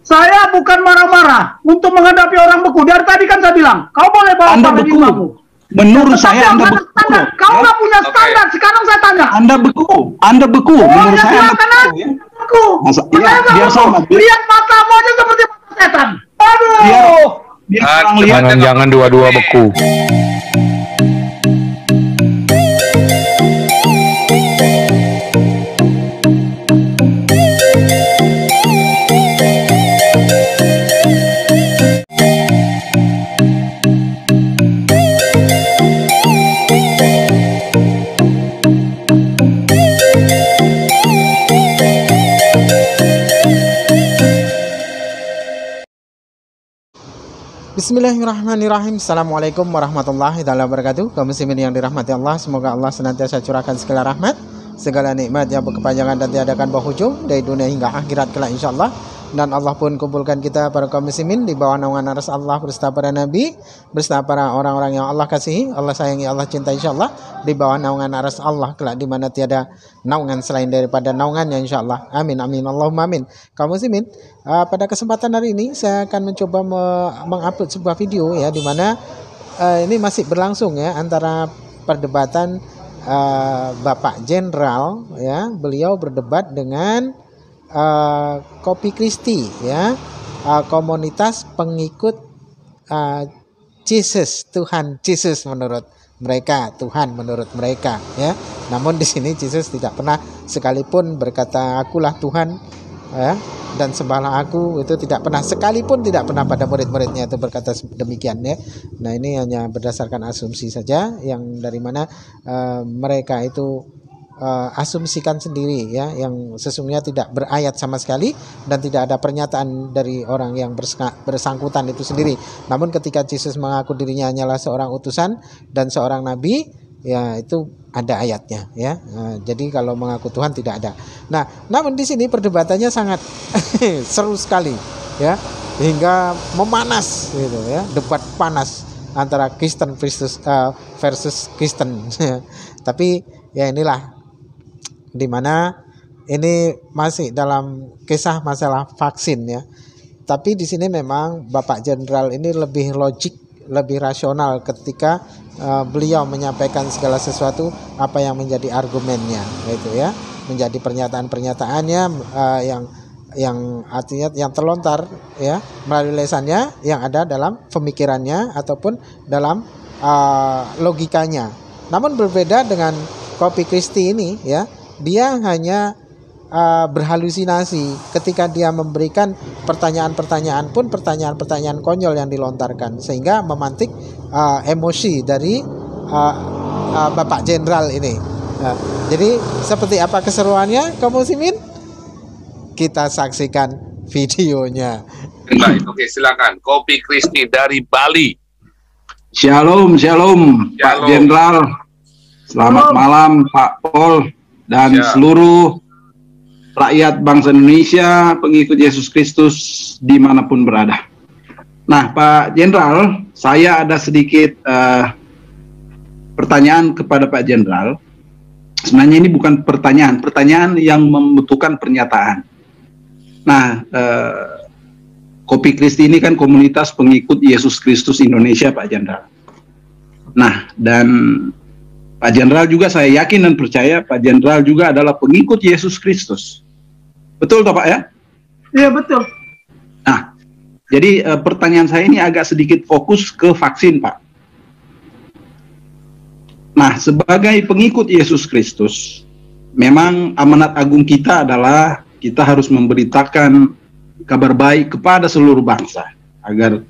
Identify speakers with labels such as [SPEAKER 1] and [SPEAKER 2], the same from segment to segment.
[SPEAKER 1] Saya bukan marah-marah untuk menghadapi orang beku. Dari tadi kan saya bilang, kau boleh bawa
[SPEAKER 2] Anda
[SPEAKER 1] paradigmamu.
[SPEAKER 2] beku. Menurut saya Anda beku.
[SPEAKER 1] Kau nggak punya standar. Sekarang saya tanya.
[SPEAKER 2] Anda beku. Anda beku. Menurut saya Anda beku. Ya.
[SPEAKER 1] Beku.
[SPEAKER 2] Ya, biar sama.
[SPEAKER 1] Lihat matamu aja seperti mata setan. Aduh.
[SPEAKER 2] Biar orang lihat.
[SPEAKER 3] Jangan dua-dua beku.
[SPEAKER 4] Bismillahirrahmanirrahim. Assalamualaikum warahmatullahi wabarakatuh. Kaum muslimin yang dirahmati Allah, semoga Allah senantiasa curahkan segala rahmat, segala nikmat yang berkepanjangan dan tiada akan berhujung dari dunia hingga akhirat kelak insyaallah. Dan Allah pun kumpulkan kita para kaum muslimin di bawah naungan aras Allah beserta para nabi, beserta para orang-orang yang Allah kasihi, Allah sayangi, Allah cintai insyaallah, di bawah naungan aras Allah kelak di mana tiada naungan selain daripada naungannya insyaallah. Amin amin Allahumma amin. Kaum muslimin, pada kesempatan hari ini saya akan mencoba mengupload sebuah video ya, di mana ini masih berlangsung ya antara perdebatan Bapak Jenderal ya, beliau berdebat dengan Kopi Kristi ya, komunitas pengikut Jesus, Tuhan Yesus menurut mereka, Tuhan menurut mereka ya. Namun di sini Yesus tidak pernah sekalipun berkata akulah Tuhan ya, dan sembahlah aku, itu tidak pernah, sekalipun tidak pernah pada murid-muridnya itu berkata demikian ya. Nah ini hanya berdasarkan asumsi saja yang dari mana mereka itu asumsikan sendiri ya, yang sesungguhnya tidak berayat sama sekali dan tidak ada pernyataan dari orang yang bersangkutan itu sendiri. Namun ketika Yesus mengaku dirinya hanyalah seorang utusan dan seorang nabi ya, itu ada ayatnya ya. Jadi kalau mengaku Tuhan tidak ada. Nah, namun di sini perdebatannya sangat seru sekali ya, hingga memanas gitu ya, debat panas antara Kristen versus Kristen. Tapi ya inilah dimana ini masih dalam kisah masalah vaksin ya. Tapi di sini memang Bapak Jenderal ini lebih logik, lebih rasional ketika beliau menyampaikan segala sesuatu apa yang menjadi argumennya gitu ya, menjadi pernyataan-pernyataannya yang artinya yang terlontar ya melalui lesannya yang ada dalam pemikirannya ataupun dalam logikanya. Namun berbeda dengan Kopi Kristi ini ya, dia hanya berhalusinasi ketika dia memberikan pertanyaan-pertanyaan pun pertanyaan-pertanyaan konyol yang dilontarkan sehingga memantik emosi dari Bapak Jenderal ini. Jadi seperti apa keseruannya kaum muslimin? Kita saksikan videonya.
[SPEAKER 5] Baik, oke silakan. Kopi Kristi dari Bali.
[SPEAKER 2] Shalom, shalom, Pak Jenderal. Selamat malam Pak Pol dan seluruh rakyat bangsa Indonesia, pengikut Yesus Kristus dimanapun berada. Nah Pak Jenderal, saya ada sedikit pertanyaan kepada Pak Jenderal. Sebenarnya ini bukan pertanyaan yang membutuhkan pernyataan. Nah, Kopi Kristi ini kan komunitas pengikut Yesus Kristus Indonesia Pak Jenderal. Nah, dan Pak Jenderal juga saya yakin dan percaya Pak Jenderal juga adalah pengikut Yesus Kristus. Betul toh Pak ya?
[SPEAKER 1] Iya betul.
[SPEAKER 2] Nah, jadi pertanyaan saya ini agak sedikit fokus ke vaksin Pak. Nah, sebagai pengikut Yesus Kristus, memang amanat agung kita adalah kita harus memberitakan kabar baik kepada seluruh bangsa agar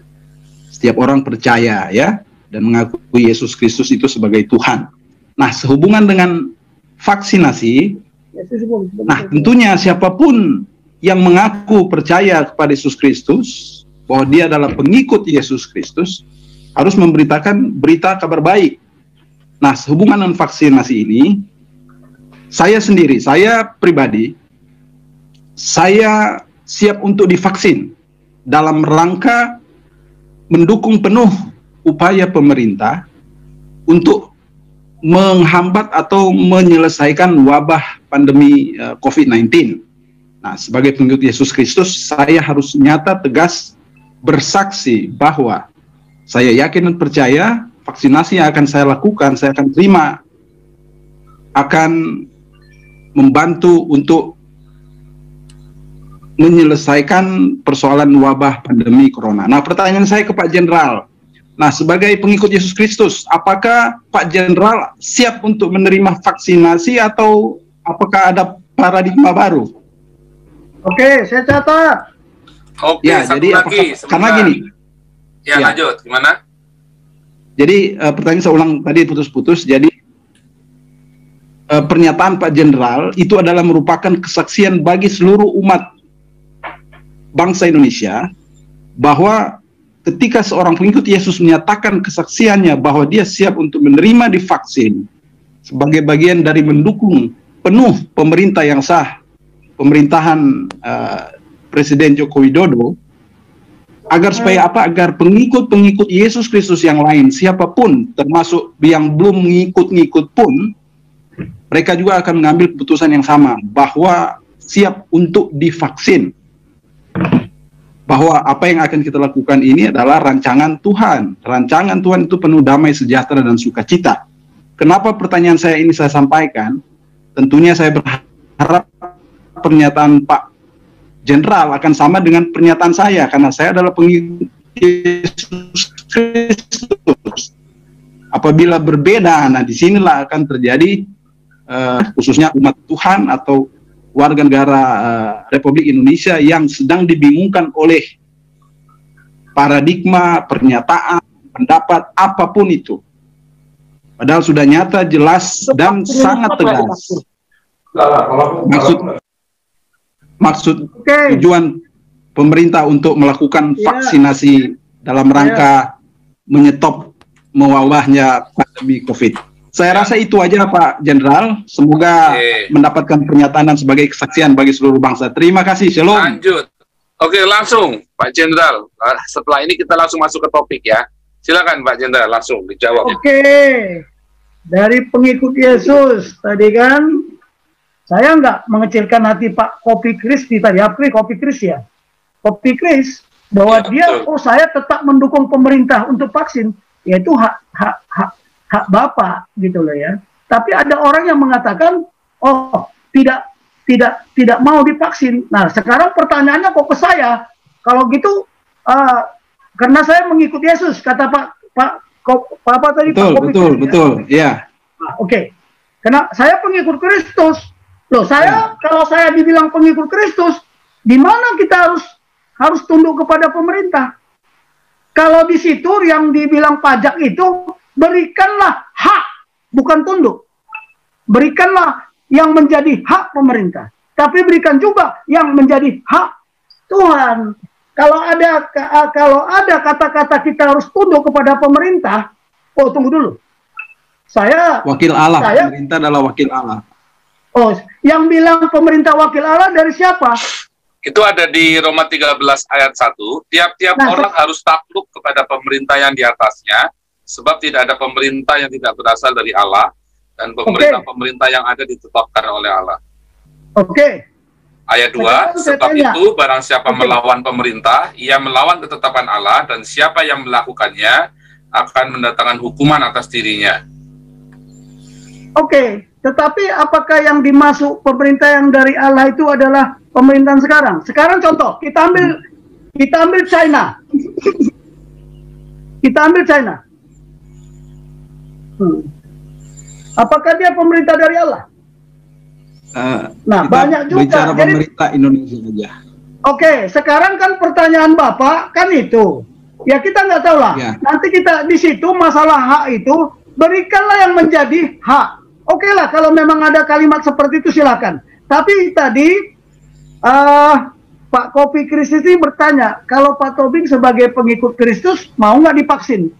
[SPEAKER 2] setiap orang percaya ya dan mengakui Yesus Kristus itu sebagai Tuhan. Nah, sehubungan dengan vaksinasi, nah tentunya siapapun yang mengaku percaya kepada Yesus Kristus, bahwa dia adalah pengikut Yesus Kristus, harus memberitakan berita kabar baik. Nah, sehubungan dengan vaksinasi ini, saya sendiri, saya pribadi, saya siap untuk divaksin dalam rangka mendukung penuh upaya pemerintah untuk menghambat atau menyelesaikan wabah pandemi COVID-19. Nah, sebagai pengikut Yesus Kristus, saya harus nyata, tegas, bersaksi bahwa saya yakin dan percaya vaksinasi yang akan saya lakukan, saya akan terima, akan membantu untuk menyelesaikan persoalan wabah pandemi corona. Nah, pertanyaan saya ke Pak Jenderal. Nah, sebagai pengikut Yesus Kristus, apakah Pak Jenderal siap untuk menerima vaksinasi atau apakah ada paradigma baru?
[SPEAKER 1] Oke, saya catat.
[SPEAKER 5] Oke,
[SPEAKER 2] Ya,
[SPEAKER 5] satu
[SPEAKER 2] jadi
[SPEAKER 5] lagi.
[SPEAKER 2] karena gini.
[SPEAKER 5] Ya,
[SPEAKER 2] Ya.
[SPEAKER 5] lanjut. Gimana?
[SPEAKER 2] Jadi pertanyaan saya ulang tadi putus-putus. Jadi pernyataan Pak Jenderal itu adalah merupakan kesaksian bagi seluruh umat bangsa Indonesia bahwa ketika seorang pengikut Yesus menyatakan kesaksiannya bahwa dia siap untuk menerima divaksin sebagai bagian dari mendukung penuh pemerintah yang sah, pemerintahan Presiden Joko Widodo, agar supaya apa? Agar pengikut-pengikut Yesus Kristus yang lain, siapapun, termasuk yang belum ngikut-ngikut pun, mereka juga akan mengambil keputusan yang sama, bahwa siap untuk divaksin. Bahwa apa yang akan kita lakukan ini adalah rancangan Tuhan. Rancangan Tuhan itu penuh damai, sejahtera, dan sukacita. Kenapa pertanyaan saya ini saya sampaikan? Tentunya saya berharap pernyataan Pak Jenderal akan sama dengan pernyataan saya, karena saya adalah pengikut Yesus Kristus. Apabila berbeda, nah disinilah akan terjadi khususnya umat Tuhan atau warga negara Republik Indonesia yang sedang dibingungkan oleh paradigma, pernyataan, pendapat, apapun itu. Padahal sudah nyata, jelas, dan sangat tegas. Maksud tujuan pemerintah untuk melakukan vaksinasi dalam rangka menyetop mewabahnya pandemi COVID. Saya rasa itu aja Pak Jenderal. Semoga mendapatkan pernyataan dan sebagai kesaksian bagi seluruh bangsa. Terima kasih. Shalom.
[SPEAKER 5] Lanjut. Oke, langsung Pak Jenderal. Setelah ini kita langsung masuk ke topik ya. Silakan Pak Jenderal, langsung dijawab.
[SPEAKER 1] Oke. Dari pengikut Yesus tadi kan, saya nggak mengecilkan hati Pak Kopi Kristi tadi, Kopi Kris ya. Kopi Kris bahwa dia,
[SPEAKER 5] betul.
[SPEAKER 1] saya tetap mendukung pemerintah untuk vaksin, yaitu hak Bapak gitu loh ya. Tapi ada orang yang mengatakan, oh tidak mau divaksin. Nah sekarang pertanyaannya kok ke saya, kalau gitu karena saya mengikut Yesus, kata Pak tadi.
[SPEAKER 2] Betul, ya.
[SPEAKER 1] Nah, Oke. Karena saya pengikut Kristus. Loh, kalau saya dibilang pengikut Kristus, di mana kita harus tunduk kepada pemerintah? Kalau di situ yang dibilang pajak itu, berikanlah hak, bukan tunduk. Berikanlah yang menjadi hak pemerintah, tapi berikan juga yang menjadi hak Tuhan. Kalau ada kata-kata kita harus tunduk kepada pemerintah, oh tunggu dulu.
[SPEAKER 2] Wakil Allah, pemerintah adalah wakil Allah.
[SPEAKER 1] Oh, yang bilang pemerintah wakil Allah dari siapa?
[SPEAKER 5] Itu ada di Roma 13 ayat 1. Tiap-tiap orang harus takluk kepada pemerintah yang di atasnya, sebab tidak ada pemerintah yang tidak berasal dari Allah, dan pemerintah-pemerintah yang ada ditetapkan oleh Allah.
[SPEAKER 1] Oke.
[SPEAKER 5] Ayat 2, sebab itu barang siapa melawan pemerintah, ia melawan ketetapan Allah, dan siapa yang melakukannya akan mendatangkan hukuman atas dirinya.
[SPEAKER 1] Oke. Tetapi apakah yang dimaksud pemerintah yang dari Allah itu adalah pemerintahan sekarang? Sekarang contoh, kita ambil China. Apakah dia pemerintah dari Allah? Nah, banyak juga.
[SPEAKER 2] Bicara pemerintah Indonesia aja.
[SPEAKER 1] Oke, sekarang kan pertanyaan Bapak kan itu. Ya kita nggak tahu lah. Ya. Nanti kita di situ masalah hak itu, berikanlah yang menjadi hak. Oke lah, kalau memang ada kalimat seperti itu silakan. Tapi tadi Pak Kopi Kristus ini bertanya, kalau Pak Tobing sebagai pengikut Kristus mau nggak divaksin?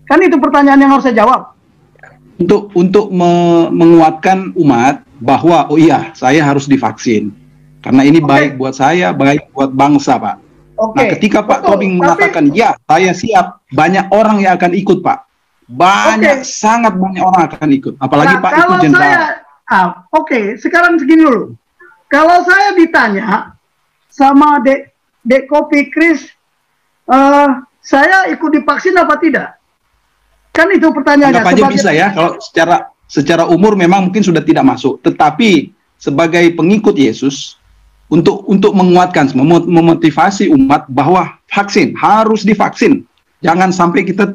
[SPEAKER 1] Kan itu pertanyaan yang harus saya jawab.
[SPEAKER 2] Untuk menguatkan umat bahwa oh iya saya harus divaksin karena ini baik buat saya, baik buat bangsa, Pak. Nah, ketika Pak Tobing mengatakan ya saya siap, banyak orang yang akan ikut, Pak. Sangat banyak orang akan ikut, apalagi Pak itu jenderal.
[SPEAKER 1] Sekarang segini dulu. kalau saya ditanya sama Dek Kopi Kris, saya ikut divaksin apa tidak? Kan itu pertanyaannya.
[SPEAKER 2] Anggap aja bisa ya, kalau secara umur memang mungkin sudah tidak masuk, tetapi sebagai pengikut Yesus, untuk menguatkan, memotivasi umat bahwa vaksin, harus divaksin. Jangan sampai kita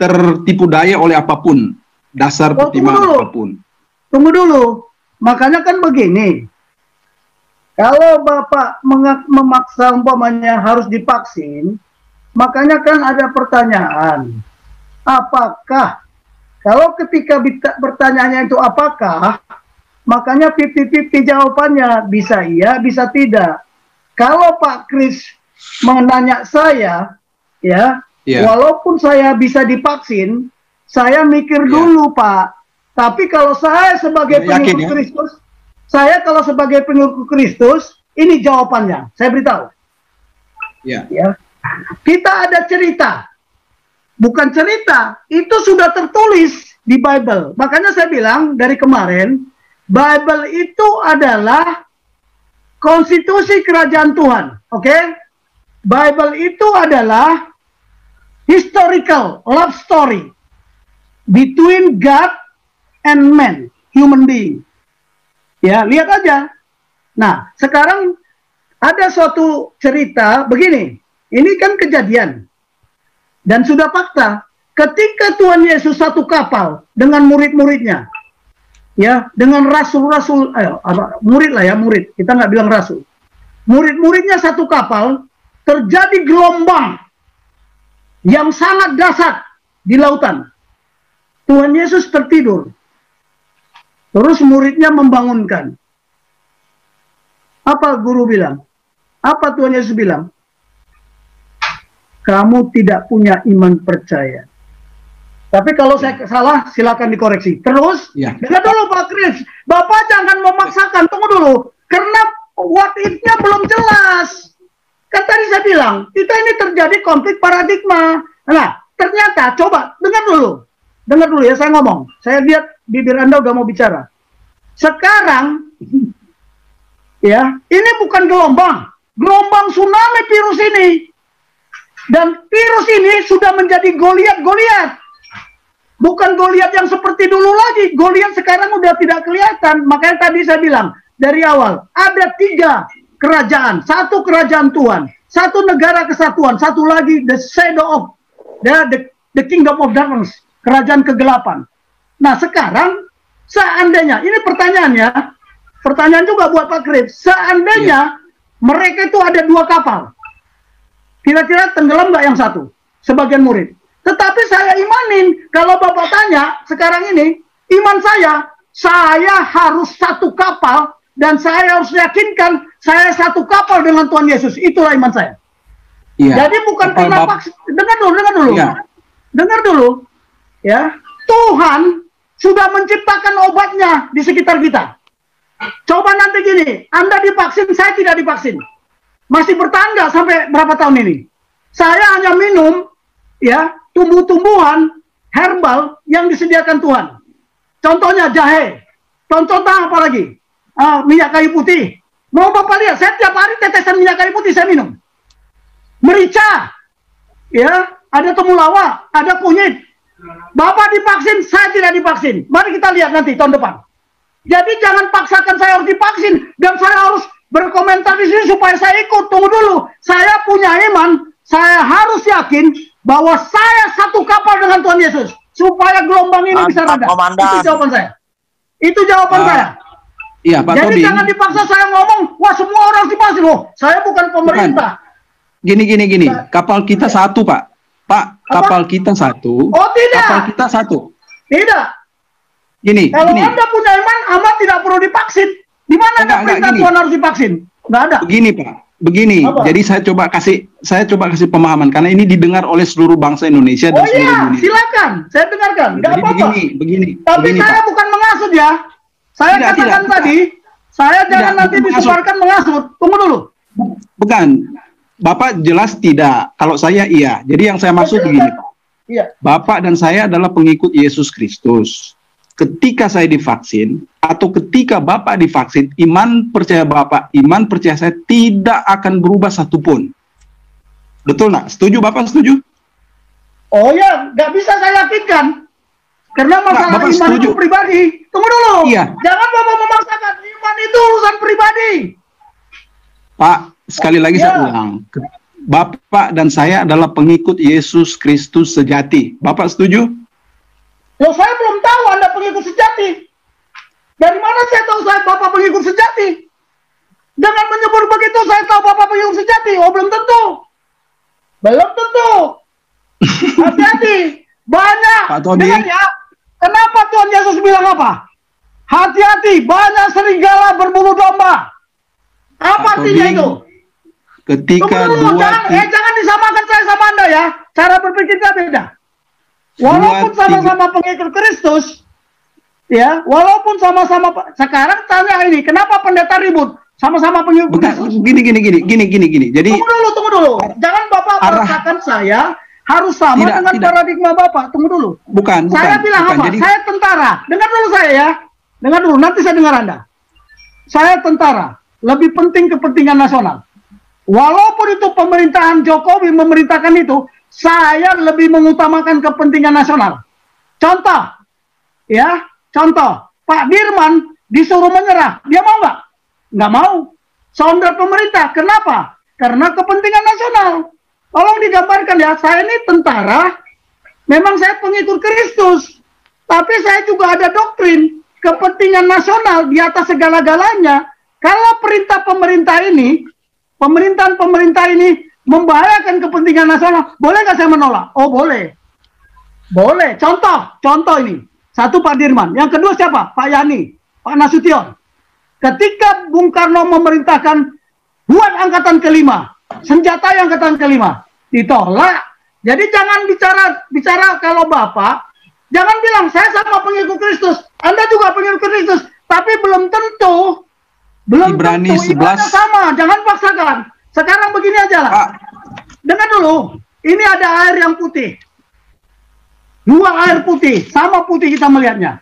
[SPEAKER 2] tertipu daya oleh apapun, dasar pertimbangan apapun.
[SPEAKER 1] Tunggu dulu, makanya kan begini, kalau Bapak memaksa umpamanya harus divaksin, makanya kan ada pertanyaan, apakah, kalau ketika pertanyaannya itu apakah, makanya 50-50 jawabannya, bisa iya, bisa tidak. Kalau Pak Kris menanya saya, ya, walaupun saya bisa divaksin, saya mikir dulu, Pak. Tapi kalau saya sebagai pengikut Kristus, saya kalau sebagai pengikut Kristus, ini jawabannya. Saya beritahu. Ya. Kita ada cerita. Bukan cerita, itu sudah tertulis di Bible. Makanya saya bilang dari kemarin, Bible itu adalah konstitusi kerajaan Tuhan, oke? Bible itu adalah historical love story between God and man, human being. Ya, lihat aja. Nah, sekarang ada suatu cerita begini. Ini kan kejadian dan sudah fakta. Ketika Tuhan Yesus satu kapal dengan murid-muridnya, ya, dengan rasul-rasul, murid lah ya, murid, kita nggak bilang rasul, murid-muridnya satu kapal, terjadi gelombang yang sangat dahsyat di lautan. Tuhan Yesus tertidur, terus muridnya membangunkan. Apa guru bilang? Apa Tuhan Yesus bilang? Kamu tidak punya iman percaya. Tapi kalau saya salah, silakan dikoreksi. Terus, dengar dulu Pak Kris, Bapak jangan memaksakan, tunggu dulu. Karena what if-nya belum jelas. Kan tadi saya bilang, kita ini terjadi konflik paradigma. Nah, ternyata, coba, dengar dulu ya, saya ngomong. Saya lihat bibir Anda udah mau bicara. Sekarang, ya, ini bukan gelombang tsunami virus ini. Dan virus ini sudah menjadi Goliat. Bukan Goliat yang seperti dulu lagi. Goliat sekarang udah tidak kelihatan. Makanya tadi saya bilang dari awal ada 3 kerajaan. 1 kerajaan Tuhan, 1 negara kesatuan, 1 lagi the shadow of the kingdom of darkness, kerajaan kegelapan. Nah sekarang seandainya, ini pertanyaan juga buat Pak Kris, seandainya mereka itu ada 2 kapal, kira-kira tenggelam nggak yang satu? Sebagian murid. Tetapi saya imanin, kalau Bapak tanya sekarang ini, iman saya harus 1 kapal, dan saya harus yakinkan saya 1 kapal dengan Tuhan Yesus. Itulah iman saya. Jadi bukan karena vaksin. Dengar dulu. Dengar dulu. Ya, Tuhan sudah menciptakan obatnya di sekitar kita. Coba nanti gini, Anda divaksin, saya tidak divaksin. Masih bertahan nggak sampai berapa tahun ini? Saya hanya minum, ya, tumbuh-tumbuhan herbal yang disediakan Tuhan. Contohnya jahe. Contohnya apa lagi? Minyak kayu putih. Mau Bapak lihat, saya tiap hari tetesan minyak kayu putih saya minum. Merica. Ya, ada temulawak, ada kunyit. Bapak divaksin, saya tidak divaksin. Mari kita lihat nanti tahun depan. Jadi jangan paksakan saya harus divaksin dan saya harus berkomentar di sini supaya saya ikut. Tunggu dulu. Saya punya iman, saya harus yakin bahwa saya 1 kapal dengan Tuhan Yesus supaya gelombang ini bisa reda. Itu jawaban saya. Itu jawaban saya.
[SPEAKER 2] Iya, Pak
[SPEAKER 1] Jadi
[SPEAKER 2] Tobing,
[SPEAKER 1] jangan dipaksa saya ngomong, wah semua orang divaksin loh. Saya bukan pemerintah.
[SPEAKER 2] Gini. Kapal kita 1, Pak. Kapal kita 1.
[SPEAKER 1] Oh tidak.
[SPEAKER 2] Kapal kita 1.
[SPEAKER 1] Tidak.
[SPEAKER 2] Gini.
[SPEAKER 1] Anda punya iman, Anda tidak perlu divaksin. Di mana ada perintah Tuhan harus divaksin? Nggak ada.
[SPEAKER 2] Begini, Pak. Begini. Apa? Jadi saya coba kasih pemahaman karena ini didengar oleh seluruh bangsa Indonesia dan seluruh dunia.
[SPEAKER 1] Silakan. Saya dengarkan. Nggak apa-apa.
[SPEAKER 2] Begini.
[SPEAKER 1] Tapi saya
[SPEAKER 2] Pak,
[SPEAKER 1] bukan mengasut ya. Saya katakan tadi, saya jangan nanti disebarkan mengasut. Tunggu dulu.
[SPEAKER 2] Bukan. Bapak jelas tidak. Kalau saya iya. Jadi yang saya maksud begini, Pak.
[SPEAKER 1] Iya.
[SPEAKER 2] Bapak dan saya adalah pengikut Yesus Kristus. ketika saya divaksin atau ketika Bapak divaksin, iman percaya Bapak, iman percaya saya tidak akan berubah satupun. Betul nggak? Setuju Bapak? Setuju?
[SPEAKER 1] Oh ya, nggak bisa saya yakinkan. Karena masalah
[SPEAKER 2] Bapak
[SPEAKER 1] iman
[SPEAKER 2] setuju?
[SPEAKER 1] itu pribadi. Tunggu dulu.
[SPEAKER 2] Iya.
[SPEAKER 1] Jangan Bapak memaksakan. Iman itu urusan pribadi.
[SPEAKER 2] Pak, sekali lagi
[SPEAKER 1] Ya.
[SPEAKER 2] saya ulang. Bapak dan saya adalah pengikut Yesus Kristus sejati. Bapak setuju?
[SPEAKER 1] Loh, saya belum tahu Anda pengikut sejati. Dari mana saya tahu saya Bapak pengikut sejati? Dengan menyebut begitu saya tahu Bapak pengikut sejati. Oh, belum tentu. Belum tentu. Hati-hati. Banyak.
[SPEAKER 2] Pak Tony.
[SPEAKER 1] Dengar ya. Kenapa Tuhan Yesus bilang apa? Hati-hati. Banyak serigala berbulu domba. Apa
[SPEAKER 2] Pak
[SPEAKER 1] artinya
[SPEAKER 2] Tony,
[SPEAKER 1] itu?
[SPEAKER 2] ketika
[SPEAKER 1] Tunggu dulu,
[SPEAKER 2] dua
[SPEAKER 1] jangan disamakan saya sama Anda ya. Cara berpikir kita beda. Walaupun sama-sama pengikut Kristus, ya, walaupun sama-sama, sekarang tanya ini, kenapa pendeta ribut? Sama-sama pengikut Kristus.
[SPEAKER 2] Gini. Jadi
[SPEAKER 1] Tunggu dulu. Jangan Bapak merasakan saya harus sama dengan paradigma Bapak. Tunggu dulu. Saya bilang apa?
[SPEAKER 2] Jadi,
[SPEAKER 1] saya tentara. Dengar dulu saya ya. Dengar dulu, nanti saya dengar Anda. Saya tentara. Lebih penting kepentingan nasional. Walaupun itu pemerintahan Jokowi memerintahkan itu, saya lebih mengutamakan kepentingan nasional. Contoh, ya, contoh, Pak Dirman disuruh menyerah, dia mau nggak? Nggak mau. Sondar pemerintah, kenapa? Karena kepentingan nasional. Tolong digambarkan ya, saya ini tentara, memang saya pengikut Kristus, tapi saya juga ada doktrin kepentingan nasional di atas segala-galanya. Kalau perintah pemerintah ini, pemerintahan ini membahayakan kepentingan nasional, boleh nggak saya menolak? Oh boleh, boleh. Contoh ini. Satu Pak Dirman, yang kedua siapa? Pak Yani, Pak Nasution. Ketika Bung Karno memerintahkan buat angkatan kelima, senjata angkatan kelima, ditolak. Jadi jangan bicara kalau Bapak, jangan bilang saya sama pengikut Kristus, Anda juga pengikut Kristus, tapi belum tentu.
[SPEAKER 2] Ibrani
[SPEAKER 1] tentu
[SPEAKER 2] 11
[SPEAKER 1] imannya sama, jangan paksakan. Sekarang begini aja lah.
[SPEAKER 2] Pak.
[SPEAKER 1] Dengar dulu, ini ada air yang putih. Dua air putih, sama putih kita melihatnya.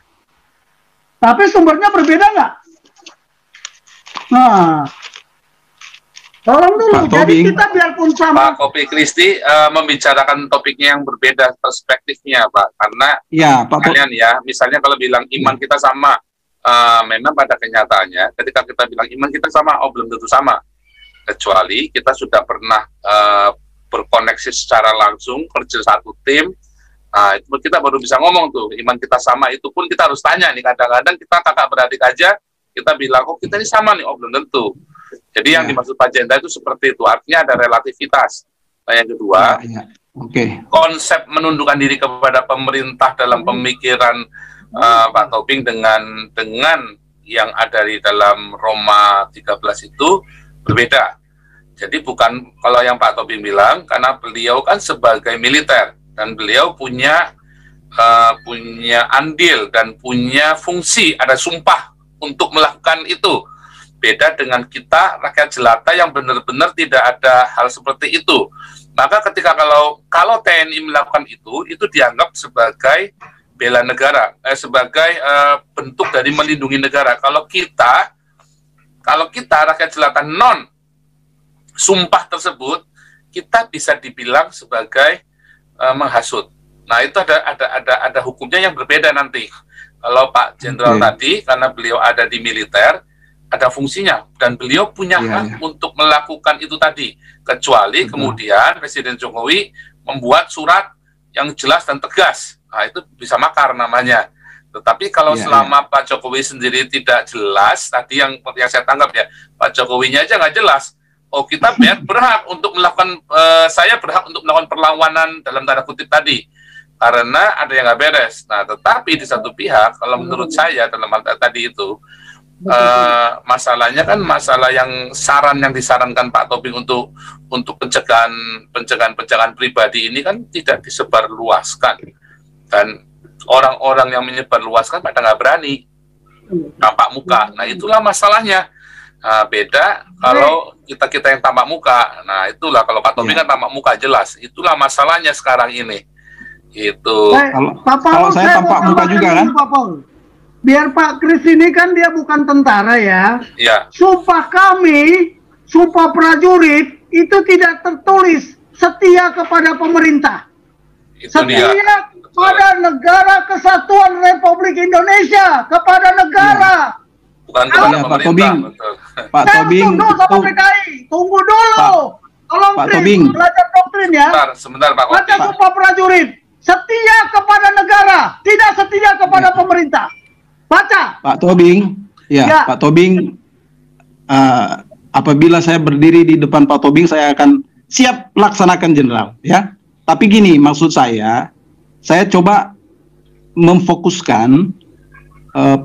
[SPEAKER 1] Tapi sumbernya berbeda nggak? Nah, tolong dulu,
[SPEAKER 2] Pak
[SPEAKER 1] jadi
[SPEAKER 2] Tobing.
[SPEAKER 1] kita biarpun sama.
[SPEAKER 5] Pak Kopi Kristi membicarakan topiknya yang berbeda perspektifnya, Pak. Karena
[SPEAKER 2] ya, Pak
[SPEAKER 5] kalian ya, misalnya kalau bilang iman kita sama, memang pada kenyataannya ketika kita bilang iman kita sama, oh belum tentu sama, kecuali kita sudah pernah berkoneksi secara langsung, kerja satu tim. Itu kita baru bisa ngomong tuh iman kita sama. Itu pun kita harus tanya nih, kadang-kadang kita kakak beradik aja kita bilang oh kita ini sama nih, oh belum tentu. Jadi yang dimaksud Pak Jenda itu seperti itu, artinya ada relativitas. Nah yang kedua, konsep menundukkan diri kepada pemerintah dalam pemikiran Pak Tobing dengan yang ada di dalam Roma 13 itu berbeda. Jadi bukan kalau yang Pak Tobing bilang, karena beliau kan sebagai militer dan beliau punya andil dan punya fungsi, ada sumpah untuk melakukan itu. Beda dengan kita rakyat jelata yang benar-benar tidak ada hal seperti itu. Maka ketika kalau TNI melakukan itu dianggap sebagai bela negara, sebagai bentuk dari melindungi negara. Kalau kita rakyat jelata non sumpah tersebut, kita bisa dibilang sebagai menghasut. Nah itu ada hukumnya yang berbeda nanti. Kalau Pak Jenderal tadi, karena beliau ada di militer, ada fungsinya dan beliau punya hak untuk melakukan itu tadi. Kecuali kemudian Presiden Jokowi membuat surat yang jelas dan tegas. Nah, itu bisa makar namanya. Tetapi kalau selama Pak Jokowi sendiri tidak jelas, tadi yang saya tangkap ya, Pak Jokowinya aja nggak jelas. Oh, kita berhak untuk melakukan, saya berhak untuk melakukan perlawanan dalam tanda kutip tadi. Karena ada yang nggak beres. Nah, tetapi di satu pihak, kalau menurut saya dalam hal tadi itu, masalahnya kan masalah saran yang disarankan Pak Tobing untuk pencegahan pribadi ini kan tidak disebarluaskan. Dan orang-orang yang menyebarluaskan pada nggak berani tampak muka. Nah itulah masalahnya. Nah, beda kalau kita yang tampak muka. Nah itulah kalau Pak Tobing kan tampak muka jelas. Itulah masalahnya sekarang ini. Itu.
[SPEAKER 2] Kalau saya tampak muka juga kan?
[SPEAKER 1] biar Pak Kris ini kan dia bukan tentara ya.
[SPEAKER 5] Iya.
[SPEAKER 1] Sumpah kami, sumpah prajurit itu tidak tertulis setia kepada pemerintah.
[SPEAKER 5] Itu
[SPEAKER 1] Setia
[SPEAKER 5] dia.
[SPEAKER 1] kepada Negara Kesatuan Republik Indonesia, kepada negara.
[SPEAKER 5] Bukan
[SPEAKER 2] Ya,
[SPEAKER 5] kepada
[SPEAKER 2] Pak
[SPEAKER 5] pemerintah.
[SPEAKER 2] Tobing.
[SPEAKER 5] Betul.
[SPEAKER 2] Pak
[SPEAKER 1] Saya
[SPEAKER 2] Tobing,
[SPEAKER 1] tunduk sama
[SPEAKER 2] itu-
[SPEAKER 1] PKI. Tunggu dulu. Tolong
[SPEAKER 2] Pak
[SPEAKER 1] Kris,
[SPEAKER 2] Tobing.
[SPEAKER 1] belajar doktrin ya.
[SPEAKER 5] Sebentar Pak
[SPEAKER 1] Baca
[SPEAKER 5] Kopi.
[SPEAKER 1] sumpah prajurit. Setia kepada negara, tidak setia kepada pemerintah. Baca.
[SPEAKER 2] Pak Tobing, ya,
[SPEAKER 1] Ya.
[SPEAKER 2] Pak Tobing, apabila saya berdiri di depan Pak Tobing, saya akan siap laksanakan Jenderal, ya. Tapi gini, maksud saya coba memfokuskan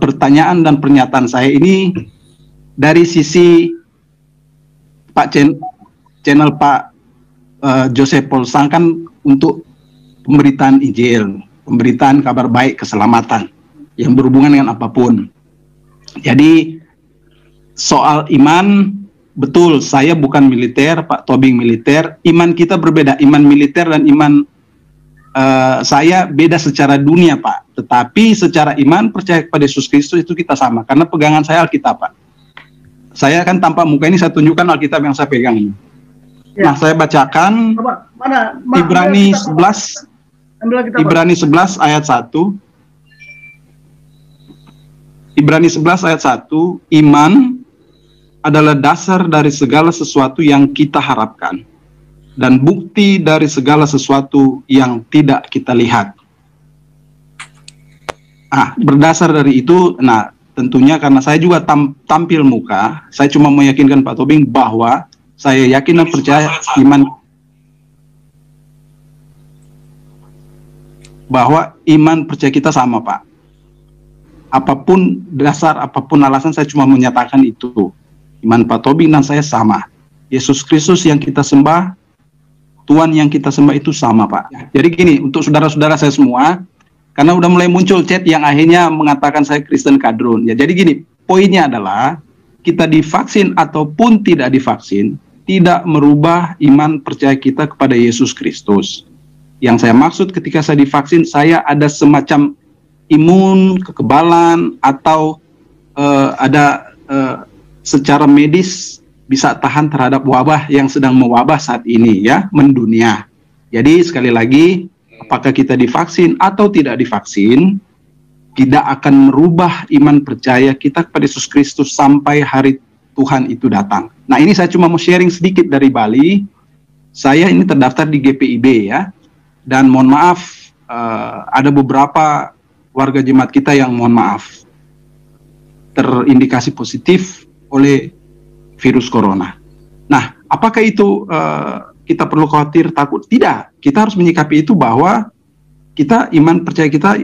[SPEAKER 2] pertanyaan dan pernyataan saya ini dari sisi Pak channel Pak Joseph Paul Sang kan untuk pemberitaan Injil, pemberitaan kabar baik keselamatan yang berhubungan dengan apapun. Jadi soal iman, betul saya bukan militer, Pak Tobing militer, iman kita berbeda, iman militer dan iman saya beda secara dunia Pak, tetapi secara iman percaya kepada Yesus Kristus itu kita sama, karena pegangan saya Alkitab Pak. Saya kan tanpa muka ini saya tunjukkan Alkitab yang saya pegang ini.
[SPEAKER 1] Ya.
[SPEAKER 2] Nah saya bacakan
[SPEAKER 1] Coba, mana?
[SPEAKER 2] Ibrani
[SPEAKER 1] Ambil
[SPEAKER 2] 11
[SPEAKER 1] kita, Pak.
[SPEAKER 2] Ibrani 11 ayat 1. Ibrani 11 ayat 1, iman adalah dasar dari segala sesuatu yang kita harapkan dan bukti dari segala sesuatu yang tidak kita lihat. Berdasar dari itu, nah tentunya karena saya juga tampil muka, saya cuma meyakinkan Pak Tobing bahwa saya yakin dan percaya bahwa iman percaya kita sama Pak. Apapun dasar, apapun alasan, saya cuma menyatakan itu. Iman Pak Tobing dan saya sama. Yesus Kristus yang kita sembah, Tuhan yang kita sembah itu sama Pak. Jadi gini, untuk saudara-saudara saya semua, karena udah mulai muncul chat yang akhirnya mengatakan saya Kristen kadrun. Ya, jadi gini, poinnya adalah kita divaksin ataupun tidak divaksin, tidak merubah iman percaya kita kepada Yesus Kristus. Yang saya maksud ketika saya divaksin, saya ada semacam imun, kekebalan, atau secara medis bisa tahan terhadap wabah yang sedang mewabah saat ini ya, mendunia. Jadi sekali lagi, apakah kita divaksin atau tidak divaksin, tidak akan merubah iman percaya kita kepada Yesus Kristus sampai hari Tuhan itu datang. Nah ini saya cuma mau sharing sedikit dari Bali. Saya ini terdaftar di GPIB ya, dan mohon maaf ada beberapa warga jemaat kita yang mohon maaf terindikasi positif oleh virus corona. Nah, apakah itu kita perlu khawatir, takut? Tidak. Kita harus menyikapi itu bahwa kita iman percaya kita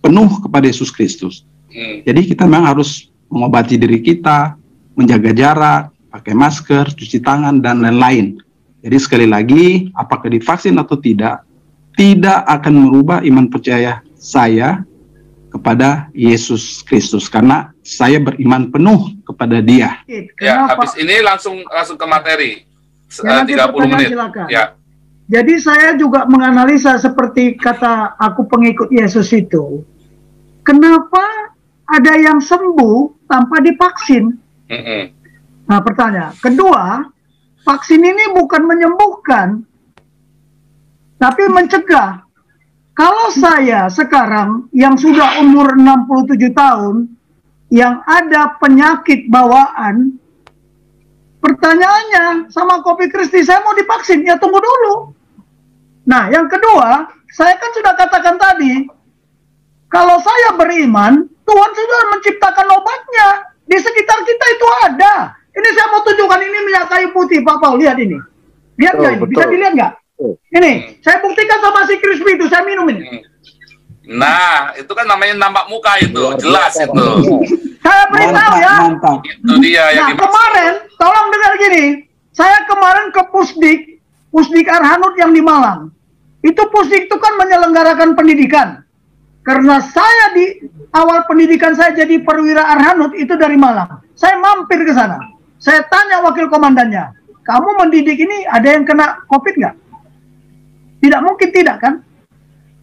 [SPEAKER 2] penuh kepada Yesus Kristus. Jadi kita memang harus mengobati diri kita, menjaga jarak, pakai masker, cuci tangan, dan lain-lain. Jadi sekali lagi, apakah divaksin atau tidak akan merubah iman percaya saya kepada Yesus Kristus, karena saya beriman penuh kepada Dia.
[SPEAKER 5] Ya, habis ini langsung ke materi. 30 menit.
[SPEAKER 1] Silakan.
[SPEAKER 5] Ya.
[SPEAKER 1] Jadi saya juga menganalisa seperti kata aku pengikut Yesus itu. Kenapa ada yang sembuh tanpa divaksin? Nah, pertanyaan. Kedua, vaksin ini bukan menyembuhkan, tapi mencegah. Kalau saya sekarang yang sudah umur 67 tahun, yang ada penyakit bawaan, pertanyaannya sama Kopi Kristi, saya mau divaksin, ya tunggu dulu. Nah, yang kedua, saya kan sudah katakan tadi, kalau saya beriman, Tuhan sudah menciptakan obatnya. Di sekitar kita itu ada. Ini saya mau tunjukkan, ini minyak kayu putih, Pak Paul, lihat ini. Lihat nggak ini? Bisa dilihat nggak? Ini, saya buktikan sama si Crispy itu, saya minum ini.
[SPEAKER 5] Nah, itu kan namanya nampak muka itu, jelas itu.
[SPEAKER 1] Saya beritahu ya.
[SPEAKER 2] Mantap.
[SPEAKER 5] Itu dia yang
[SPEAKER 1] Nah, kemarin, tolong dengar gini. Saya kemarin ke Pusdik Arhanud yang di Malang. Itu Pusdik itu kan menyelenggarakan pendidikan. Karena saya di awal pendidikan saya jadi perwira Arhanud itu dari Malang. Saya mampir ke sana. Saya tanya wakil komandannya, kamu mendidik ini ada yang kena COVID nggak? Tidak mungkin tidak kan?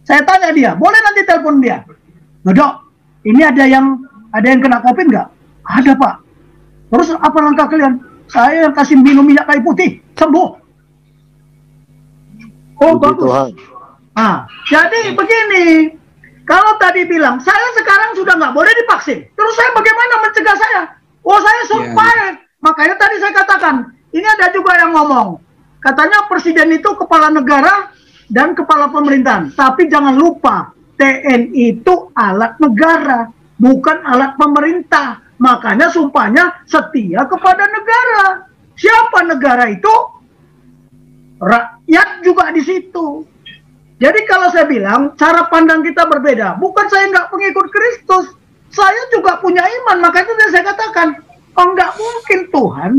[SPEAKER 1] Saya tanya dia, boleh nanti telepon dia. Dok, ini ada yang kena COVID nggak? Ada, Pak. Terus apa langkah kalian? Saya yang kasih minum minyak kayu putih, sembuh. Oh,
[SPEAKER 3] Puji
[SPEAKER 1] bagus.
[SPEAKER 3] Tuhan.
[SPEAKER 1] Nah, jadi begini, kalau tadi bilang saya sekarang sudah nggak boleh divaksin, terus saya bagaimana mencegah saya? Oh, saya survive. Makanya tadi saya katakan, ini ada juga yang ngomong, katanya presiden itu kepala negara dan kepala pemerintahan. Tapi jangan lupa, TNI itu alat negara, bukan alat pemerintah. Makanya sumpahnya setia kepada negara. Siapa negara itu? Rakyat juga di situ. Jadi kalau saya bilang, cara pandang kita berbeda. Bukan saya nggak pengikut Kristus. Saya juga punya iman. Makanya saya katakan, oh nggak mungkin Tuhan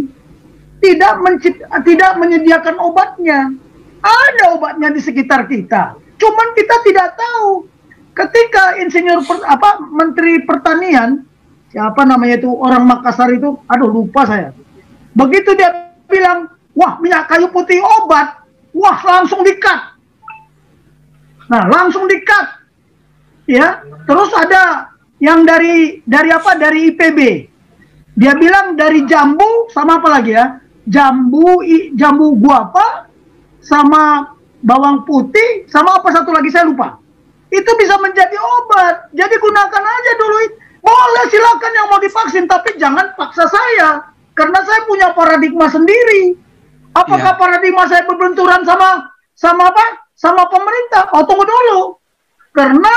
[SPEAKER 1] tidak menyediakan obatnya. Ada obatnya di sekitar kita. Cuman kita tidak tahu. Ketika Menteri Pertanian, siapa namanya itu, orang Makassar itu, aduh lupa saya. Begitu dia bilang, wah minyak kayu putih obat, wah langsung di-cut. Nah, langsung di-cut. Ya, terus ada yang dari IPB. Dia bilang dari jambu sama apa lagi ya? Jambu guava sama bawang putih sama apa satu lagi saya lupa. Itu bisa menjadi obat. Jadi gunakan aja dulu. Boleh silakan yang mau divaksin, tapi jangan paksa saya. Karena saya punya paradigma sendiri. Apakah paradigma saya berbenturan sama apa? Sama pemerintah? Oh, tunggu dulu. Karena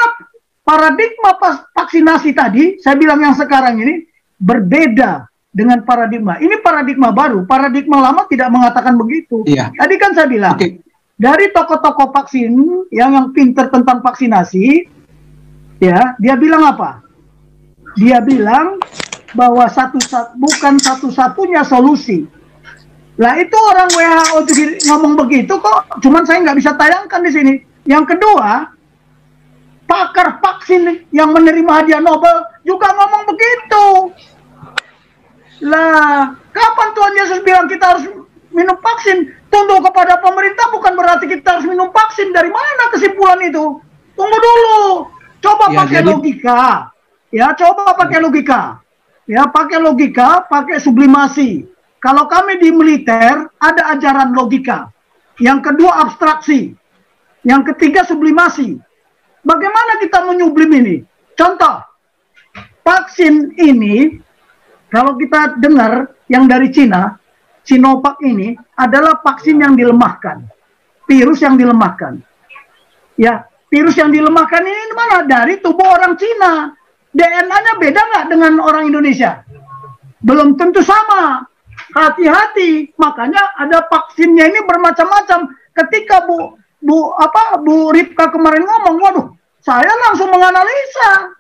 [SPEAKER 1] paradigma vaksinasi tadi, saya bilang yang sekarang ini berbeda dengan paradigma. Ini paradigma baru. Paradigma lama tidak mengatakan begitu. Tadi kan saya bilang, dari tokoh-tokoh vaksin yang pinter tentang vaksinasi, ya, dia bilang apa? Dia bilang bahwa bukan satu-satunya solusi. Lah itu orang WHO ngomong begitu kok, cuman saya nggak bisa tayangkan di sini. Yang kedua, pakar vaksin yang menerima hadiah Nobel juga ngomong begitu. Lah, kapan Tuhan Yesus bilang kita harus minum vaksin? Tunduk kepada pemerintah bukan berarti kita harus minum vaksin. Dari mana kesimpulan itu? Tunggu dulu. Coba pakai logika. Ya, coba pakai logika. Ya, pakai logika, pakai sublimasi. Kalau kami di militer, ada ajaran logika. Yang kedua, abstraksi. Yang ketiga, sublimasi. Bagaimana kita menyublim ini? Contoh, vaksin ini, kalau kita dengar yang dari Cina, Sinovac ini adalah vaksin yang dilemahkan. Virus yang dilemahkan. Ya, virus yang dilemahkan ini mana? Dari tubuh orang Cina. DNA-nya beda nggak dengan orang Indonesia? Belum tentu sama. Hati-hati. Makanya ada vaksinnya ini bermacam-macam. Ketika Bu Ripka kemarin ngomong, waduh, saya langsung menganalisa.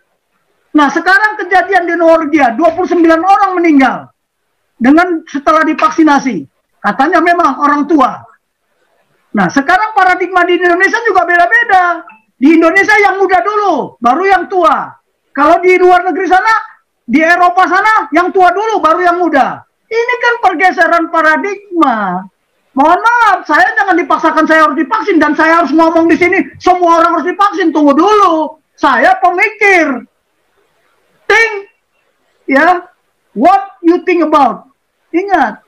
[SPEAKER 1] Nah, sekarang kejadian di Norwegia, 29 orang meninggal setelah divaksinasi. Katanya memang orang tua. Nah, sekarang paradigma di Indonesia juga beda-beda. Di Indonesia yang muda dulu, baru yang tua. Kalau di luar negeri sana, di Eropa sana, yang tua dulu, baru yang muda. Ini kan pergeseran paradigma. Mohon maaf, saya jangan dipaksakan saya harus divaksin dan saya harus ngomong di sini semua orang harus divaksin. Tunggu dulu, saya pemikir. Think, ya, what you think about. Ingat,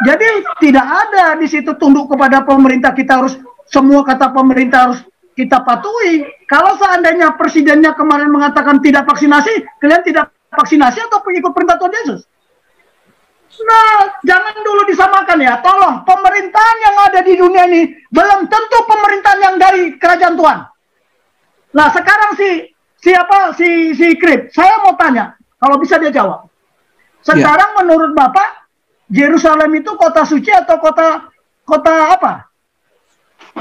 [SPEAKER 1] jadi tidak ada di situ tunduk kepada pemerintah. Kita harus semua kata pemerintah harus kita patuhi. Kalau seandainya presidennya kemarin mengatakan tidak vaksinasi, kalian tidak vaksinasi atau ikut perintah Tuhan Yesus? Nah, jangan dulu disamakan ya. Tolong, pemerintahan yang ada di dunia ini belum tentu pemerintahan yang dari kerajaan Tuhan. Nah, sekarang si Krip, saya mau tanya, kalau bisa dia jawab. Sekarang menurut Bapak, Yerusalem itu kota suci atau kota apa?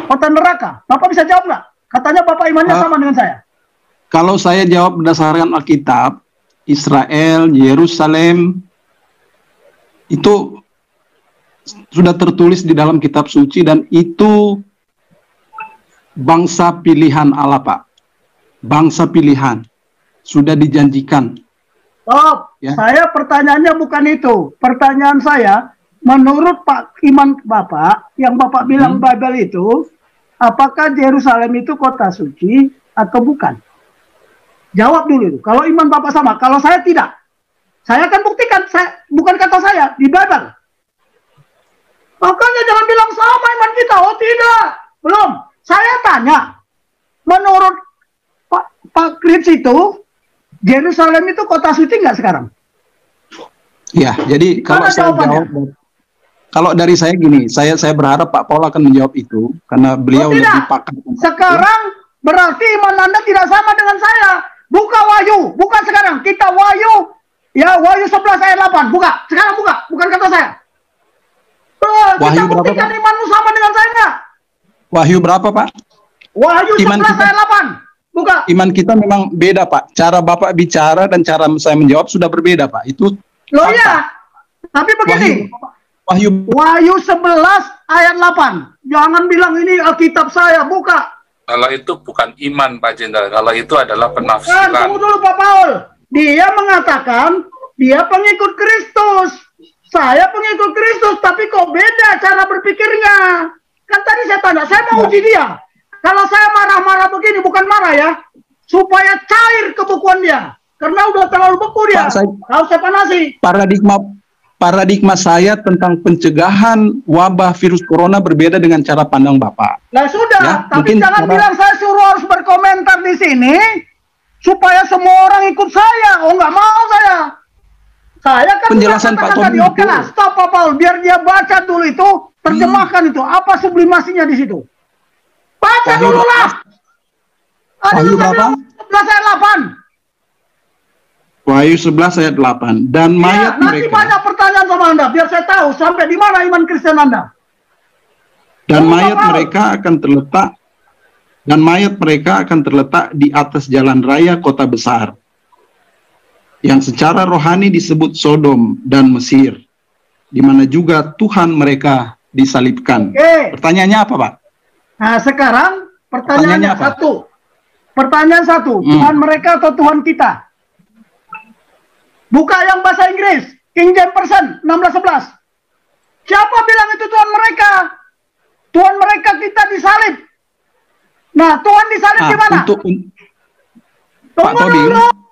[SPEAKER 1] Kota neraka. Bapak bisa jawab nggak? Katanya Bapak imannya sama dengan saya.
[SPEAKER 2] Kalau saya jawab berdasarkan Alkitab, Israel, Yerusalem, itu sudah tertulis di dalam kitab suci dan itu bangsa pilihan Allah, Pak. Bangsa pilihan. Sudah dijanjikan.
[SPEAKER 1] Stop. Ya. Saya pertanyaannya bukan itu. Pertanyaan saya, menurut iman Bapak, yang Bapak bilang Bible itu, apakah Yerusalem itu kota suci atau bukan? Jawab dulu itu. Kalau iman Bapak sama, kalau saya tidak. Saya akan buktikan, bukan kata saya, di Bible. Makanya jangan bilang sama iman kita. Oh tidak, belum. Saya tanya, menurut Pak Krips itu, Yerusalem itu kota suci nggak sekarang?
[SPEAKER 2] Ya, jadi kalau saya jawab, kalau dari saya gini, saya berharap Pak Paul akan menjawab itu karena beliau lebih pakar.
[SPEAKER 1] Sekarang berarti iman Anda tidak sama dengan saya. Buka Wahyu, bukan sekarang. Kita Wahyu, ya Wahyu 11 ayat 8. Buka, sekarang buka, bukan kata saya. Kita buktikan imanmu sama dengan saya nggak?
[SPEAKER 2] Wahyu berapa, Pak?
[SPEAKER 1] Wahyu 11 ayat 8. Buka.
[SPEAKER 2] Iman kita memang beda, Pak. Cara Bapak bicara dan cara saya menjawab sudah berbeda, Pak. Itu
[SPEAKER 1] loh ya, tapi begini. Wahyu 11 ayat 8. Jangan bilang ini Alkitab saya, buka.
[SPEAKER 5] Kalau itu bukan iman, Pak Jenderal. Kalau itu adalah penafsiran.
[SPEAKER 1] Tunggu dulu, Pak Paul. Dia mengatakan dia pengikut Kristus. Saya pengikut Kristus, tapi kok beda cara berpikirnya. Kan tadi saya tanya, saya mau uji dia. Kalau saya marah-marah begini, bukan marah ya, supaya cair kebukuan dia. Karena udah terlalu beku dia. Harus saya panasi.
[SPEAKER 2] Paradigma saya tentang pencegahan wabah virus corona berbeda dengan cara pandang Bapak.
[SPEAKER 1] Nah sudah, ya, tapi jangan bilang saya suruh harus berkomentar di sini supaya semua orang ikut saya. Oh nggak mau saya. Saya kan
[SPEAKER 2] penjelasan Pak Tommy.
[SPEAKER 1] Oke lah, stop Pak Paul, biar dia baca dulu itu, terjemahkan itu. Apa sublimasinya di situ? Baca dulu lah.
[SPEAKER 2] Wahyu berapa?
[SPEAKER 1] 11 ayat 8.
[SPEAKER 2] Wahyu 11 ayat 8. Dan mayat
[SPEAKER 1] nanti
[SPEAKER 2] mereka.
[SPEAKER 1] banyak pertanyaan sama Anda, biar saya tahu sampai di mana iman Kristen Anda.
[SPEAKER 2] Dan mayat mereka akan terletak. Dan mayat mereka akan terletak di atas jalan raya kota besar, yang secara rohani disebut Sodom dan Mesir, di mana juga Tuhan mereka disalibkan. Pertanyaannya apa, Pak?
[SPEAKER 1] Nah, sekarang pertanyaannya satu. Pertanyaan satu, Tuhan mereka atau Tuhan kita? Buka yang bahasa Inggris, King James Version 16:11. Siapa bilang itu Tuhan mereka? Tuhan mereka kita disalib. Nah, Tuhan disalib di mana?
[SPEAKER 2] Pak Tobi,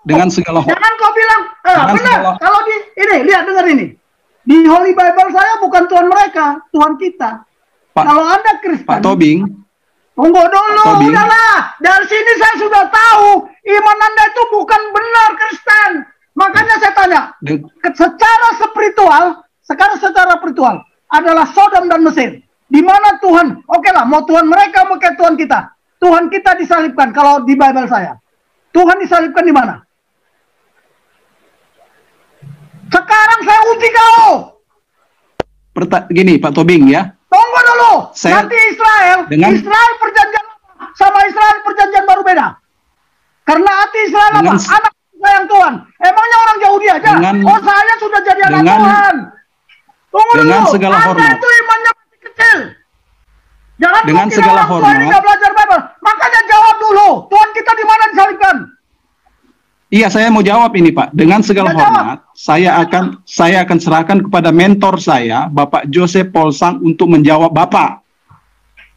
[SPEAKER 2] dengan segala
[SPEAKER 1] jangan kau bilang, benar. Kalau di ini, lihat dengar ini. Di Holy Bible saya bukan Tuhan mereka, Tuhan kita. Kalau Anda Kristen,
[SPEAKER 2] Pak Tobing,
[SPEAKER 1] tunggu dulu, udahlah. Dari sini saya sudah tahu iman Anda itu bukan benar Kristen. Makanya saya tanya, secara spiritual, sekarang secara spiritual adalah Sodom dan Mesir. Di mana Tuhan? Oke lah, mau Tuhan mereka, mau kayak Tuhan kita. Tuhan kita disalibkan kalau di Bible saya. Tuhan disalibkan di mana? Sekarang saya uji kau.
[SPEAKER 2] Gini Pak Tobing ya.
[SPEAKER 1] Tunggu dulu. Nanti Israel perjanjian sama Israel perjanjian baru beda. Karena hati Israel apa? Anak sayang Tuhan. Emangnya orang Yahudi aja? Saya sudah jadi anak Tuhan. Tunggu
[SPEAKER 2] dengan
[SPEAKER 1] dulu.
[SPEAKER 2] Segala hormat.
[SPEAKER 1] Anda itu imannya masih kecil. Jangan
[SPEAKER 2] dengan segala hormat.
[SPEAKER 1] Nggak belajar Bible. Makanya jawab dulu. Tuhan kita di mana disalibkan?
[SPEAKER 2] Iya, saya mau jawab ini Pak. Dengan segala hormat, saya akan serahkan kepada mentor saya, Bapak Joseph Paul Sang, untuk menjawab Bapak.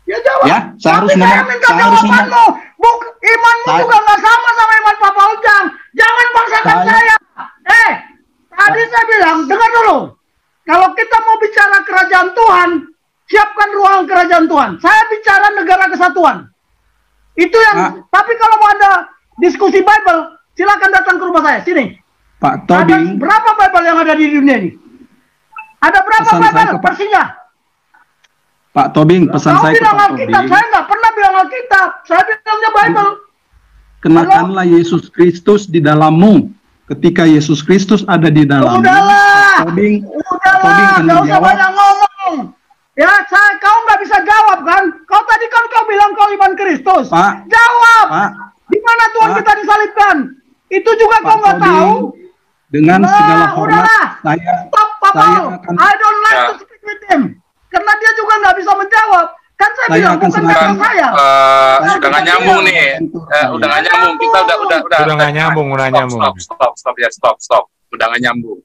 [SPEAKER 1] Ya jawab.
[SPEAKER 2] Ya, saya harus ngomong.
[SPEAKER 1] Imanmu juga nggak sama iman Papa Ujang. Jangan bangsakan saya. Tadi saya bilang, dengar dulu. Kalau kita mau bicara kerajaan Tuhan, siapkan ruang kerajaan Tuhan. Saya bicara negara kesatuan. Itu yang. Tapi kalau mau ada diskusi Bible, silakan datang ke rumah saya, sini.
[SPEAKER 2] Pak Tobing.
[SPEAKER 1] Ada berapa Bible yang ada di dunia ini? Ada berapa Bible versinya?
[SPEAKER 2] Pak Tobing, pesan saya ke Pak
[SPEAKER 1] Tobing. Saya nggak pernah bilang Alkitab, saya bilangnya Bible.
[SPEAKER 2] Kenakanlah Yesus Kristus di dalammu. Ketika Yesus Kristus ada di dalammu.
[SPEAKER 1] Udahlah,
[SPEAKER 2] Tobing,
[SPEAKER 1] nggak usah banyak ngomong. Ya, kau nggak bisa jawab kan? Kau tadi kan kau bilang kau iman Kristus.
[SPEAKER 2] Pak,
[SPEAKER 1] jawab.
[SPEAKER 2] Pak,
[SPEAKER 1] di mana Tuhan kita disalibkan? Itu juga Pak kau nggak tahu.
[SPEAKER 2] Dengan segala hormat,
[SPEAKER 1] stop, I don't like to speak with him. Karena dia juga nggak bisa menjawab. Kan saya bilang bukan kata saya.
[SPEAKER 5] Udah nggak nyambung nih. Udah nggak nyambung. Kita udah
[SPEAKER 4] nggak nyambung.
[SPEAKER 5] Stop. Udah nggak nyambung.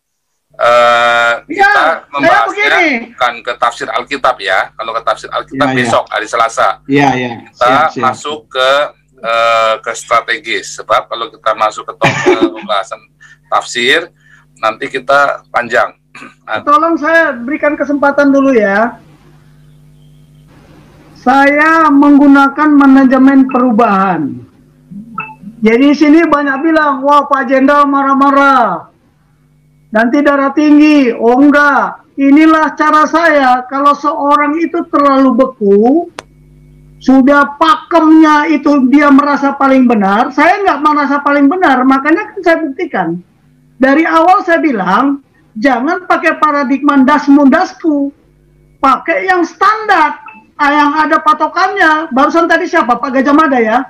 [SPEAKER 5] Kita membahasnya bukan ke tafsir Alkitab ya. Kalau ke tafsir Alkitab besok hari Selasa.
[SPEAKER 2] Iya.
[SPEAKER 5] Kita masuk ke ke strategis, sebab kalau kita masuk ke pembahasan tafsir nanti kita panjang.
[SPEAKER 1] Tolong saya berikan kesempatan dulu ya. Saya menggunakan manajemen perubahan. Jadi sini banyak bilang, wah Pak Jenderal marah-marah, nanti darah tinggi. Oh enggak, inilah cara saya. Kalau seorang itu terlalu beku, sudah pakemnya itu dia merasa paling benar, saya nggak merasa paling benar. Makanya kan saya buktikan. Dari awal saya bilang, jangan pakai paradigma das-mundasku, pakai yang standar, yang ada patokannya. Barusan tadi siapa? Pak Gajah Mada ya,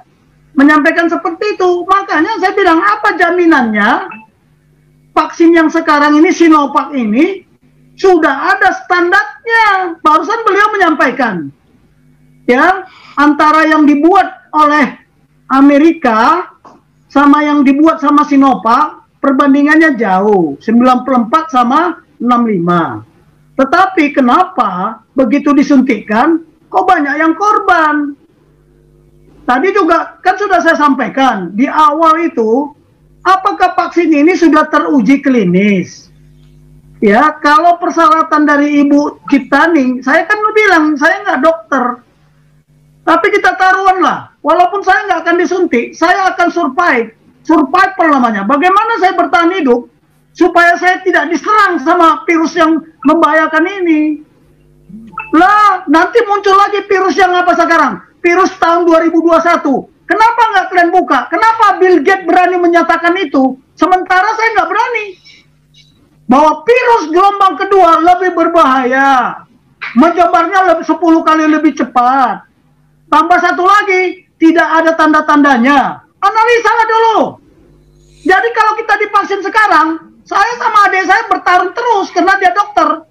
[SPEAKER 1] menyampaikan seperti itu. Makanya saya bilang, apa jaminannya vaksin yang sekarang ini, Sinovac ini, sudah ada standarnya. Barusan beliau menyampaikan, ya, antara yang dibuat oleh Amerika sama yang dibuat sama Sinovac, perbandingannya jauh, 94 sama 65. Tetapi kenapa begitu disuntikkan, kok banyak yang korban? Tadi juga kan sudah saya sampaikan, di awal itu, apakah vaksin ini sudah teruji klinis? Ya, kalau persyaratan dari Ibu Ciptaning, saya kan bilang, saya nggak dokter. Tapi kita taruhan lah, walaupun saya nggak akan disuntik, saya akan survival namanya. Bagaimana saya bertahan hidup supaya saya tidak diserang sama virus yang membahayakan ini? Lah, nanti muncul lagi virus yang apa sekarang? Virus tahun 2021. Kenapa nggak kalian buka? Kenapa Bill Gates berani menyatakan itu, sementara saya nggak berani? Bahwa virus gelombang kedua lebih berbahaya, menyebarnya 10 kali lebih cepat. Tambah satu lagi, tidak ada tanda-tandanya. Analisa dulu. Jadi kalau kita divaksin sekarang, saya sama adik saya bertarung terus karena dia dokter.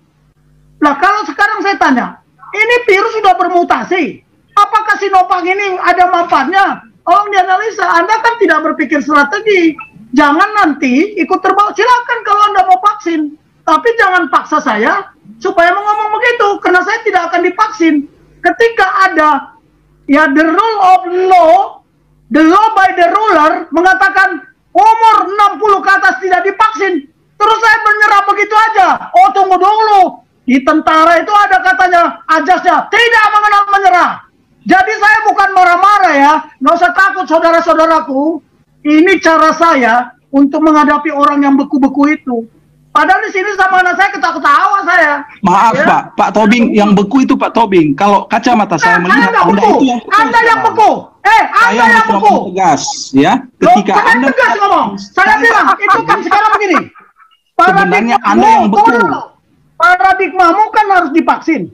[SPEAKER 1] Nah, kalau sekarang saya tanya, ini virus sudah bermutasi. Apakah Sinovac ini ada manfaatnya? Oh, dianalisa. Anda kan tidak berpikir strategi. Jangan nanti ikut terbawa. Silakan kalau Anda mau vaksin. Tapi jangan paksa saya supaya mau ngomong begitu. Karena saya tidak akan divaksin. Ketika ada, ya, the rule of law, the law by the ruler mengatakan umur 60 ke atas tidak divaksin. Terus saya menyerah begitu aja. Oh, tunggu dulu. Di tentara itu ada katanya, ajasnya tidak mengenal menyerah. Jadi saya bukan marah-marah ya. Nggak usah takut saudara-saudaraku. Ini cara saya untuk menghadapi orang yang beku-beku itu. Padahal di sini sama anak saya ketawa-ketawa saya.
[SPEAKER 2] Maaf
[SPEAKER 1] ya?
[SPEAKER 2] Pak Tobing, yang beku itu Pak Tobing. Kalau kacamata saya melihat Anda itu yang beku.
[SPEAKER 1] Anda yang beku. Anda yang beku.
[SPEAKER 2] Tegas, ya. Ketika Anda
[SPEAKER 1] tegas ngomong. Saya bilang itu kan sekarang begini.
[SPEAKER 2] Sebenarnya Anda yang beku.
[SPEAKER 1] Paradigmamu kan harus divaksin.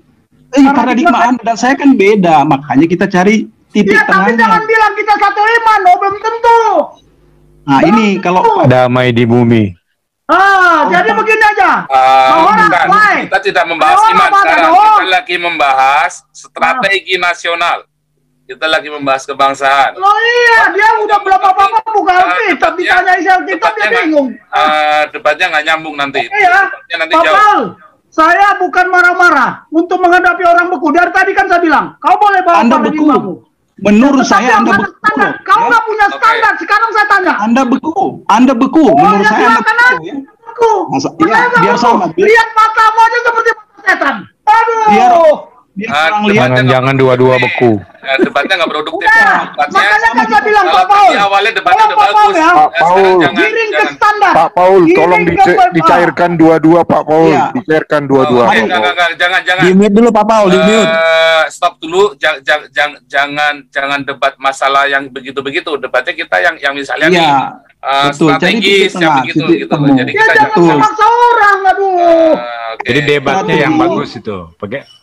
[SPEAKER 2] Paradigma Anda dan saya kan beda, makanya kita cari titik
[SPEAKER 1] ya,
[SPEAKER 2] tengahnya.
[SPEAKER 1] Tapi jangan bilang kita satu iman, belum tentu.
[SPEAKER 2] Nah, ini kalau
[SPEAKER 3] damai di bumi.
[SPEAKER 1] Jadi begini aja.
[SPEAKER 5] Kita tidak membahas iman sekarang. Kita lagi membahas strategi nasional. Kita lagi membahas kebangsaan.
[SPEAKER 1] Loh iya, dia udah belum apa-apa buka Alkitab, ditanya isi Alkitab dia bingung.
[SPEAKER 5] Debatnya nggak nyambung nanti.
[SPEAKER 1] Iya,
[SPEAKER 5] nanti jauh.
[SPEAKER 1] Saya bukan marah-marah untuk menghadapi orang beku. Dari tadi kan saya bilang, kau boleh bawa
[SPEAKER 2] Anda beku. Menurut saya Anda beku.
[SPEAKER 1] Kau nggak punya standar. Sekarang saya tanya.
[SPEAKER 2] Anda beku. Anda beku. Menurut saya Anda beku. Ya. Iya, biar sama.
[SPEAKER 1] Lihat matamu aja seperti mata setan. Aduh.
[SPEAKER 3] Jangan dua-dua beku.
[SPEAKER 5] Debatnya nggak produktif.
[SPEAKER 1] Makanya kan saya bilang Pak Paul.
[SPEAKER 5] Awalnya debatnya udah bagus.
[SPEAKER 3] Pak Paul,
[SPEAKER 1] giring ke standar.
[SPEAKER 3] Pak Paul, tolong dicairkan dua-dua Pak Paul. Dicairkan dua-dua.
[SPEAKER 5] Jangan.
[SPEAKER 2] Di mute dulu Pak Paul, di mute.
[SPEAKER 5] Stop dulu. Jangan debat masalah yang begitu-begitu. Debatnya kita yang misalnya nih. Strategis yang begitu gitu. Jadi kita
[SPEAKER 1] jangan memaksa orang, aduh.
[SPEAKER 3] Jadi debatnya yang bagus itu.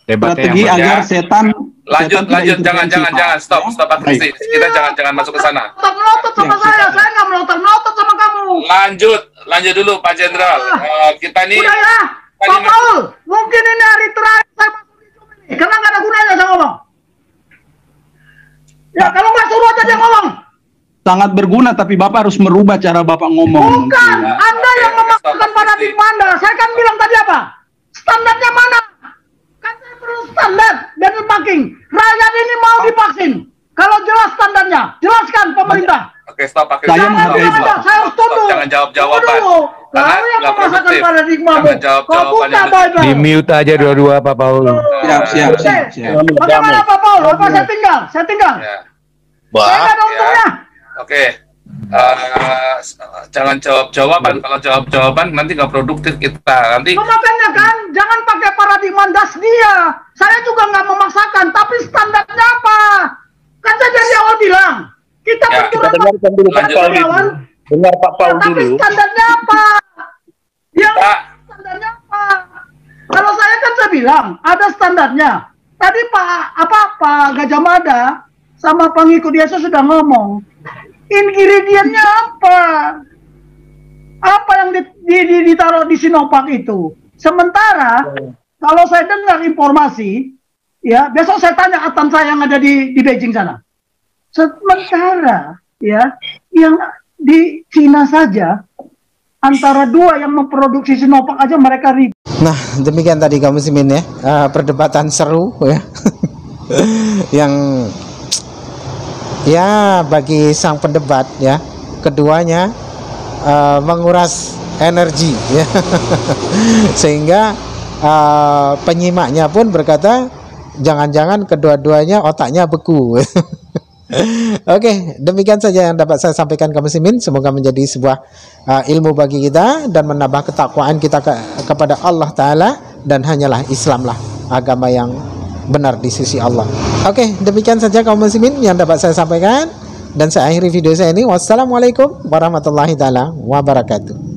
[SPEAKER 3] Debatnya
[SPEAKER 2] strategi
[SPEAKER 3] yang
[SPEAKER 2] agar setan
[SPEAKER 5] lanjut jangan stop Pak Kristi. Kita jangan masuk ke sana.
[SPEAKER 1] Melotot sama saya nggak melotot sama kamu.
[SPEAKER 5] Lanjut dulu Pak Jenderal. Kita nih
[SPEAKER 1] udah ya, Pak Paul, mungkin ini hari terakhir saya masuk di Zoom ini karena nggak ada gunanya saya ngomong. Ya kalau nggak suruh aja dia ngomong.
[SPEAKER 2] Sangat berguna, tapi Bapak harus merubah cara Bapak ngomong.
[SPEAKER 1] Bukan, Anda yang memaksakan paradigma Anda. Saya kan bilang tadi apa? Standarnya mana? Kan saya perlu standar dan ranking. Rakyat ini mau divaksin. Kalau jelas standarnya, jelaskan pemerintah.
[SPEAKER 5] Oke, stop.
[SPEAKER 1] Saya harus tunduk.
[SPEAKER 5] Jangan jawab jawaban.
[SPEAKER 1] Kalau yang memasakkan paradigmamu, kau buka Bible.
[SPEAKER 3] Di mute aja dua-dua Pak Paul.
[SPEAKER 2] Siap.
[SPEAKER 1] Bagaimana Pak Paul? Apa saya tinggal? Saya nggak ada untungnya.
[SPEAKER 5] Oke. Jangan jawab jawaban. Kalau jawab jawaban nanti nggak produktif kita. Nanti.
[SPEAKER 1] Makanya kan, jangan pakai paradigma das dia. Saya juga nggak memaksakan, tapi standarnya apa? Kan saya dari awal bilang, kita
[SPEAKER 6] dengarkan dulu Pak Paul dulu. Dengar Pak Paul dulu.
[SPEAKER 1] Tapi standarnya apa? Standarnya apa? Kalau saya kan saya bilang ada standarnya. Tadi Pak Gajah Mada sama pengikut Yesus sudah ngomong. Ingredientnya apa? Apa yang ditaruh di Sinovac itu? Sementara kalau saya dengar informasi, ya besok saya tanya atan saya yang ada di Beijing sana. Sementara ya yang di Cina saja antara dua yang memproduksi Sinovac aja mereka ribut.
[SPEAKER 4] Nah, demikian tadi kaum muslimin ya, perdebatan seru ya. Yang ya bagi sang pendebat ya, keduanya menguras energi ya. Sehingga penyimaknya pun berkata jangan-jangan kedua-duanya otaknya beku. Oke, demikian saja yang dapat saya sampaikan kaum muslimin. Semoga menjadi sebuah ilmu bagi kita dan menambah ketakwaan kita kepada Allah Ta'ala, dan hanyalah Islamlah agama yang benar di sisi Allah. Oke, demikian saja kaum muslimin yang dapat saya sampaikan, dan saya akhiri video saya ini. Wassalamualaikum warahmatullahi taala wabarakatuh.